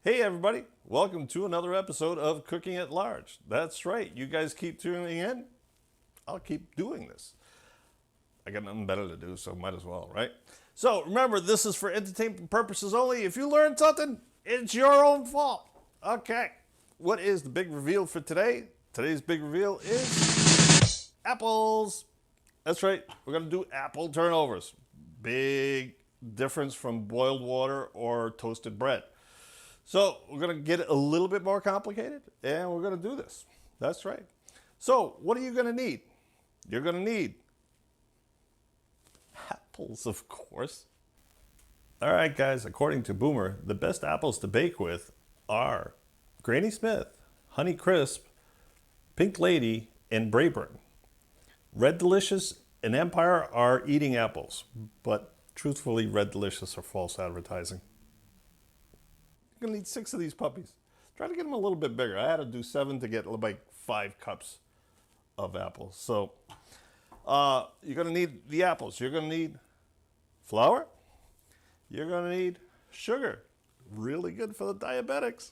Hey everybody, welcome to another episode of Cooking at Large. That's right, you guys keep tuning in, I'll keep doing this. I got nothing better to do, so might as well, right? So remember, this is for entertainment purposes only. If you learned something, it's your own fault. Okay, what is the big reveal for today? Today's big reveal is apples. That's right, we're gonna do apple turnovers. Big difference from boiled water or toasted bread. So we're going to get it a little bit more complicated, and we're going to do this. That's right. So what are you going to need? You're going to need apples, of course. All right, guys, according to Boomer, the best apples to bake with are Granny Smith, Honey Crisp, Pink Lady, and Braeburn. Red Delicious and Empire are eating apples, but truthfully, Red Delicious are false advertising. You're going to need 6 of these puppies. Try to get them a little bit bigger. I had to do 7 to get like 5 cups of apples. So you're going to need the apples. You're going to need flour. You're going to need sugar. Really good for the diabetics.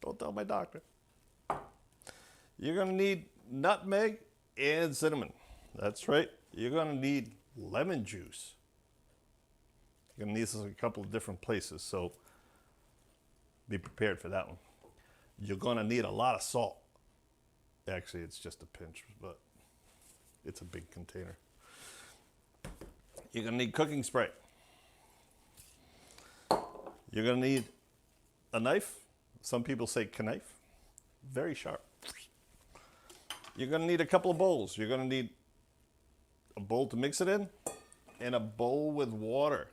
Don't tell my doctor. You're going to need nutmeg and cinnamon. That's right. You're going to need lemon juice. You're going to need this in a couple of different places, so be prepared for that one. You're going to need a lot of salt. Actually, it's just a pinch, but it's a big container. You're going to need cooking spray. You're going to need a knife. Some people say knife. Very sharp. You're going to need a couple of bowls. You're going to need a bowl to mix it in and a bowl with water.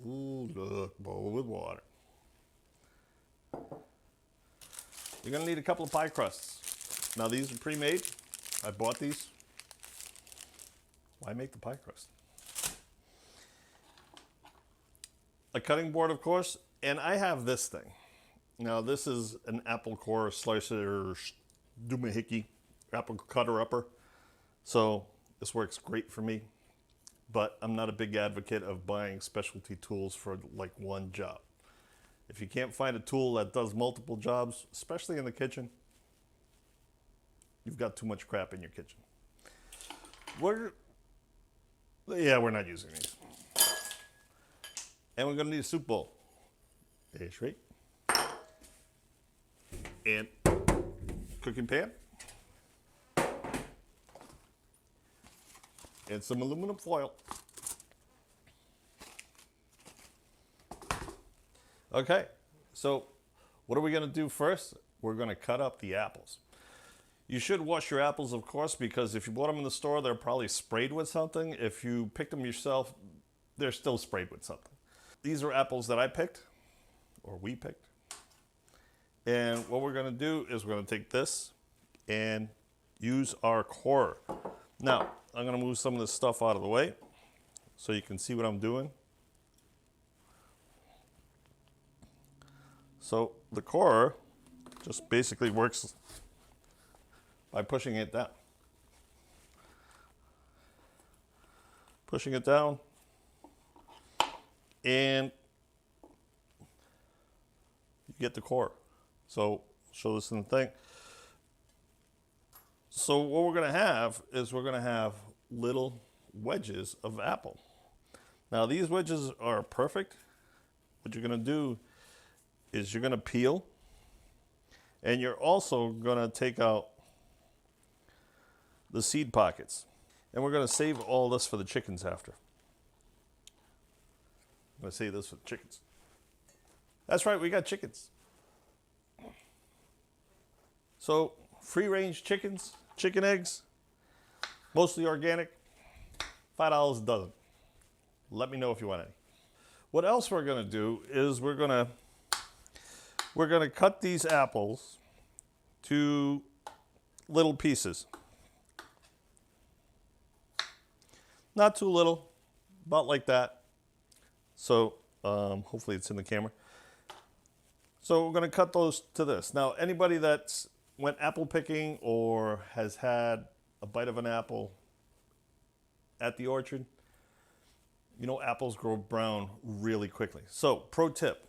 Ooh, look, bowl with water. You're going to need a couple of pie crusts. Now, these are pre-made. I bought these. Why make the pie crust? A cutting board, of course, and I have this thing. Now, this is an apple core slicer doohickey, apple cutter upper. So, this works great for me. But I'm not a big advocate of buying specialty tools for like one job. If you can't find a tool that does multiple jobs, especially in the kitchen, you've got too much crap in your kitchen. We're not using these. And we're going to need a soup bowl. That's right. And cooking pan. And some aluminum foil. Okay, so what are we going to do first? We're going to cut up the apples. You should wash your apples, of course, because if you bought them in the store, they're probably sprayed with something. If you picked them yourself, they're still sprayed with something. These are apples that I picked, or we picked. And what we're going to do is we're going to take this and use our core. Now, I'm going to move some of this stuff out of the way so you can see what I'm doing. So the core just basically works by pushing it down. Pushing it down, and you get the core. So I'll show this in the thing. So what we're going to have is we're going to have little wedges of apple. Now these wedges are perfect. What you're going to do is you're going to peel, and you're also going to take out the seed pockets. And we're going to save all this for the chickens after. I'm going to save this for the chickens. That's right, we got chickens. So free-range chickens, chicken eggs, mostly organic, $5 a dozen. Let me know if you want any. What else we're going to do is we're going to cut these apples to little pieces. Not too little, about like that. So hopefully it's in the camera. So we're going to cut those to this. Now, anybody that's went apple picking or has had a bite of an apple at the orchard, you know apples grow brown really quickly. So pro tip,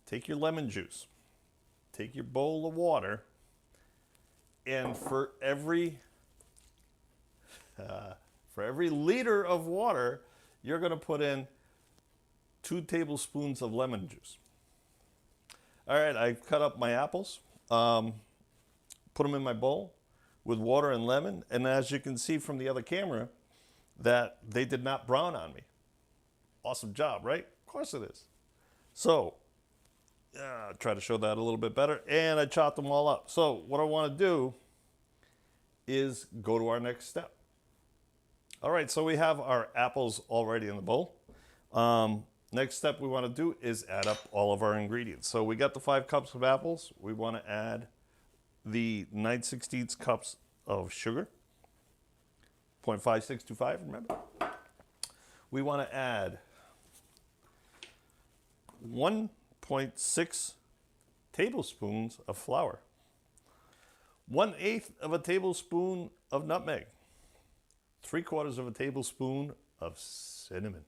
take your lemon juice, take your bowl of water, and for every liter of water, you're going to put in 2 tablespoons of lemon juice. All right, I've cut up my apples, put them in my bowl with water and lemon, and as you can see from the other camera, that they did not brown on me. Awesome job, right? Of course it is. So, try to show that a little bit better, and I chopped them all up. So what I want to do is go to our next step. All right, so we have our apples already in the bowl. Next step we want to do is add up all of our ingredients. So we got the 5 cups of apples. We want to add the 9/16 cups of sugar, 0.5625, remember? We want to add 1.6 tablespoons of flour, 1/8 of a tablespoon of nutmeg, 3/4 of a tablespoon of cinnamon,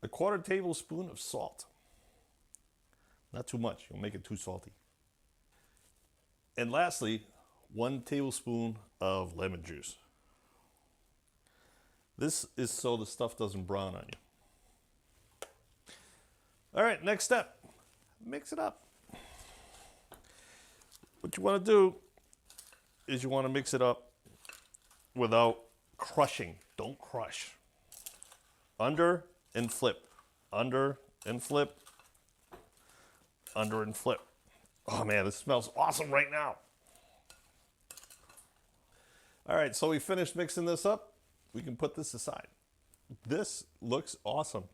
1/4 tablespoon of salt. Not too much, you'll make it too salty. And lastly, 1 tablespoon of lemon juice. This is so the stuff doesn't brown on you. All right, next step, mix it up. What you want to do is you want to mix it up without crushing. Don't crush. Under and flip, under and flip, under and flip. Oh man, this smells awesome right now. All right, so we finished mixing this up. We can put this aside. This looks awesome.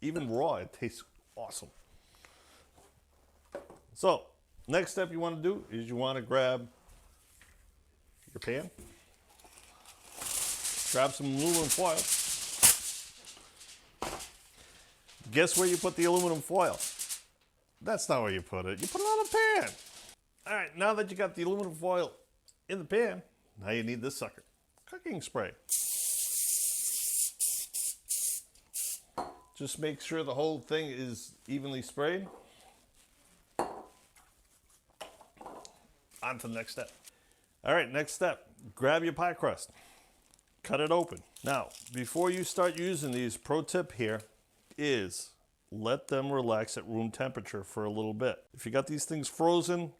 Even raw, it tastes awesome. So, next step you want to do is you want to grab your pan, grab some aluminum foil. Guess where you put the aluminum foil? That's not where you put it. You put it on a pan. All right, now that you got the aluminum foil in the pan, now you need this sucker. Cooking spray. Just make sure the whole thing is evenly sprayed. On to the next step. All right, next step. Grab your pie crust. Cut it open. Now, before you start using these, pro tip here is let them relax at room temperature for a little bit. If you got these things frozen,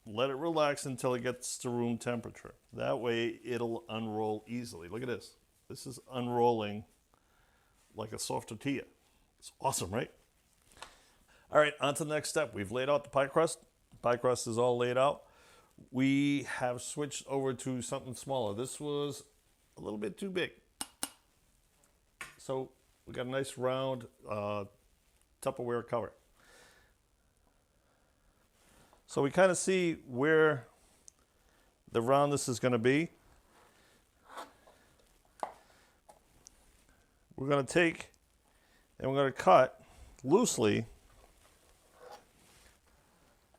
let it relax until it gets to room temperature. That way it'll unroll easily. Look at this. This is unrolling like a soft tortilla. It's awesome, right? All right, on to the next step. We've laid out the pie crust. The pie crust is all laid out. We have switched over to something smaller. This was a little bit too big. So we got a nice round Tupperware cover. So we kind of see where the roundness is going to be. We're going to take and we're going to cut loosely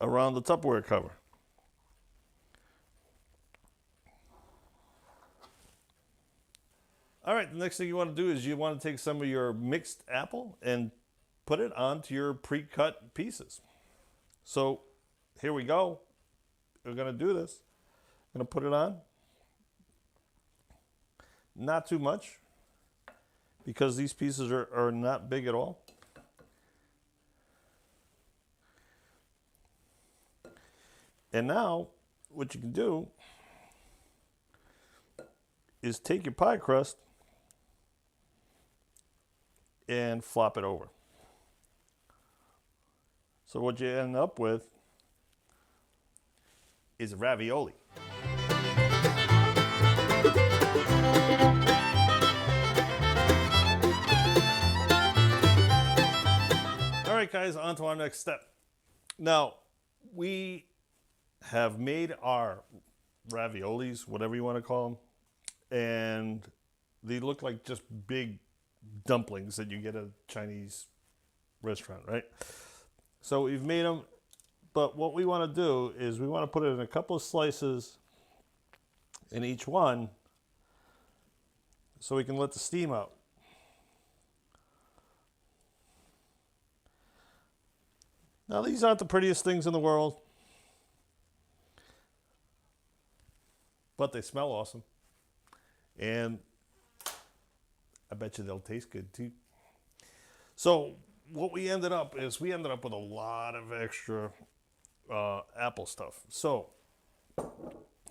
around the Tupperware cover. All right, the next thing you want to do is you want to take some of your mixed apple and put it onto your pre-cut pieces. So here we go. We're going to do this. I'm going to put it on. Not too much, because these pieces are not big at all. And now what you can do is take your pie crust and flop it over. So what you end up with is ravioli. All right, guys, on to our next step. Now, we have made our raviolis, whatever you want to call them, and they look like just big dumplings that you get at a Chinese restaurant, right? So we've made them, but what we want to do is we want to put it in a couple of slices in each one so we can let the steam out. Now, these aren't the prettiest things in the world, but they smell awesome. And I bet you they'll taste good too. So what we ended up with a lot of extra apple stuff. So I'm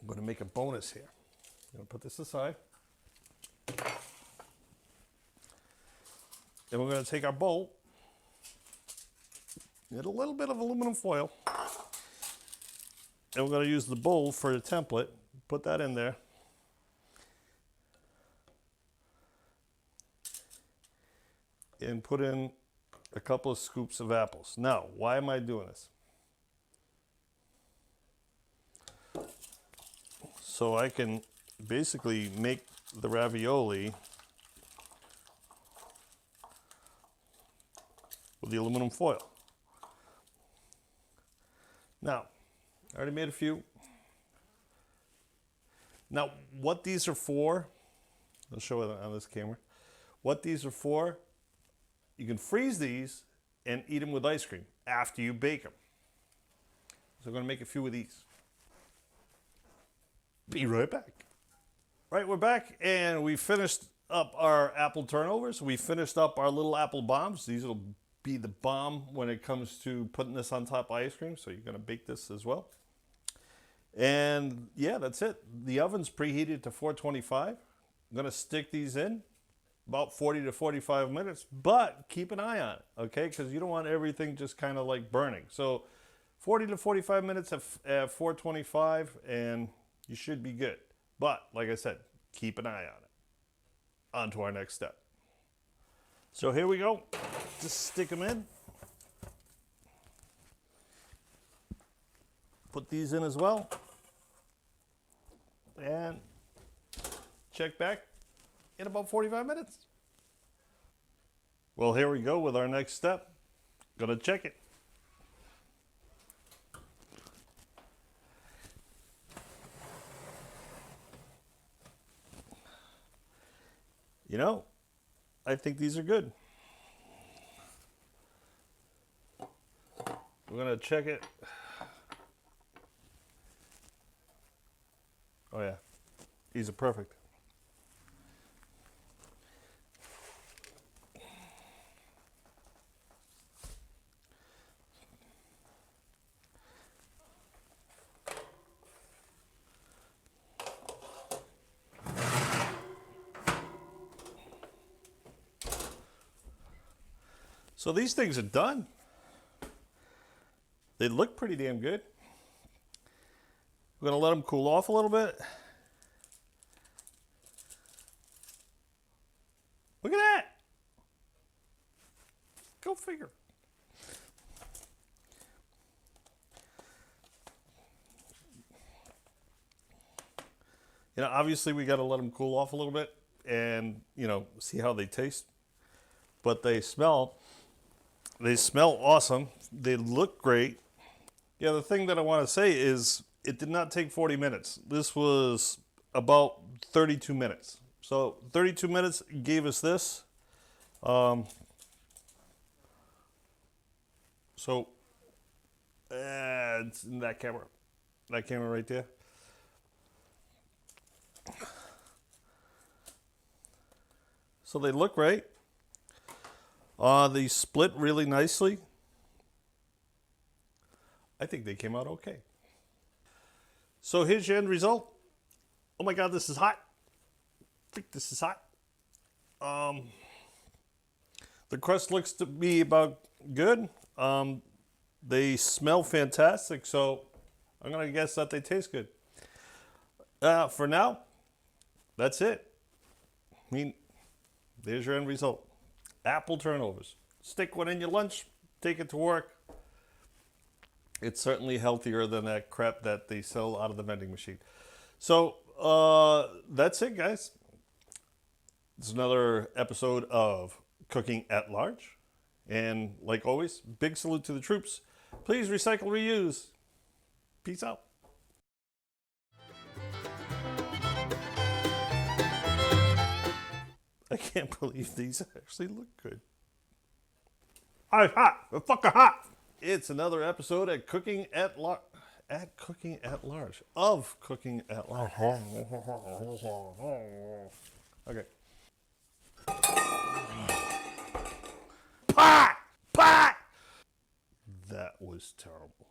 going to make a bonus here. I'm going to put this aside. And we're going to take our bowl, get a little bit of aluminum foil, and we're going to use the bowl for the template. Put that in there. And put in a couple of scoops of apples. Now, why am I doing this? So I can basically make the ravioli with the aluminum foil. Now, I already made a few. Now, what these are for, I'll show it on this camera. What these are for, you can freeze these and eat them with ice cream after you bake them. So I'm going to make a few of these. Be right back. Right, we're back, and we finished up our apple turnovers. We finished up our little apple bombs. These will be the bomb when it comes to putting this on top of ice cream. So you're going to bake this as well. And yeah, that's it. The oven's preheated to 425. I'm going to stick these in about 40 to 45 minutes, but keep an eye on it, okay? Because you don't want everything just kind of like burning. So 40 to 45 minutes at 425, and you should be good. But like I said, keep an eye on it. On to our next step. So here we go. Just stick them in. Put these in as well. And check back in about 45 minutes. Well, here we go with our next step. Gonna check it. You know, I think these are good. We're gonna check it. Oh yeah, these are perfect. So these things are done. They look pretty damn good. We're gonna let them cool off a little bit. Look at that. Go figure. You know, obviously we gotta let them cool off a little bit and, you know, see how they taste. But they smell awesome. They look great. Yeah, the thing that I want to say is it did not take 40 minutes. This was about 32 minutes. So 32 minutes gave us this. It's in that camera right there. So they look great. They split really nicely. I think they came out okay. So here's your end result. Oh my God, this is hot. I think this is hot. The crust looks to be about good. They smell fantastic, so I'm gonna guess that they taste good. For now, that's it. I mean, there's your end result. Apple turnovers. Stick one in your lunch, take it to work. It's certainly healthier than that crap that they sell out of the vending machine. So that's it, guys. It's another episode of Cooking at Large. And like always, big salute to the troops. Please recycle, reuse. Peace out. I can't believe these actually look good. Oh, it's hot. It's fucking hot. It's another episode at Cooking at Large. At Cooking at Large. Of Cooking at Large. Okay. Pot! Pot! That was terrible.